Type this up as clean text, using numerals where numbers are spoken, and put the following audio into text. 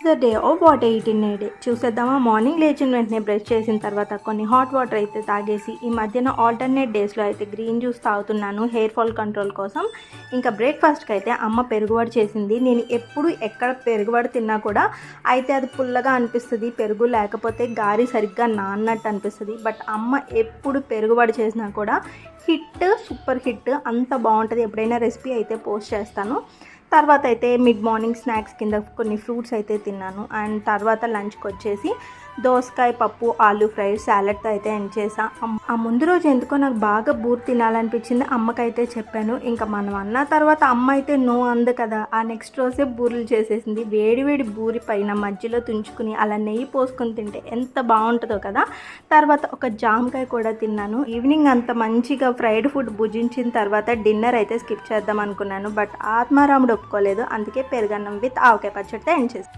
The day of what eight in a day చూసేద్దామా. Morning లేచిన వెంటనే బ్రష్ చేసిన తర్వాత కొన్ని హాట్ వాటర్ అయితే తాగేసి ఈ మధ్యన ఆల్టర్నేట్ డేస్లో అయితే గ్రీన్ జ్యూస్ తాగుతున్నాను హెయిర్ ఫాల్ కంట్రోల్ కోసం. ఇంకా బ్రేక్ఫాస్ట్కి అయితే అమ్మ పెరుగువడ చేసింది. నేను ఎప్పుడు ఎక్కడ పెరుగువడ తిన్నా కూడా అయితే అది పుల్లగా అనిపిస్తుంది, పెరుగు లేకపోతే గారి సరిగ్గా నాన్నట్టు అనిపిస్తుంది. బట్ అమ్మ ఎప్పుడు పెరుగువడ చేసినా కూడా హిట్, సూపర్ హిట్, అంత బాగుంటుంది. ఎప్పుడైనా రెసిపీ అయితే పోస్ట్ చేస్తాను. తర్వాత అయితే మిడ్ మార్నింగ్ స్నాక్స్ కింద కొన్ని ఫ్రూట్స్ అయితే తిన్నాను. అండ్ తర్వాత లంచ్కి వచ్చేసి దోసకాయ పప్పు, ఆలూ ఫ్రై, సాలడ్తో అయితే ఎండ్ చేసా. ఆ ముందు రోజు ఎందుకో నాకు బాగా బూరి తినాలనిపించింది. అమ్మకైతే చెప్పాను. ఇంకా మనం అన్న తర్వాత అమ్మ అయితే నో అంది కదా. ఆ నెక్స్ట్ రోజే బూరెలు చేసేసింది. వేడి బూరి పైన మధ్యలో తుంచుకుని అలా నెయ్యి పోసుకొని తింటే ఎంత బాగుంటుందో కదా. తర్వాత ఒక జామకాయ కూడా తిన్నాను. ఈవినింగ్ అంత మంచిగా ఫ్రైడ్ ఫుడ్ భుజించిన తర్వాత డిన్నర్ అయితే స్కిప్ చేద్దాం అనుకున్నాను. బట్ ఆత్మారాముడు ఒప్పుకోలేదు. అందుకే పెరుగన్నం విత్ ఆవకాయ పచ్చడితో ఎండ్ చేస్తాను.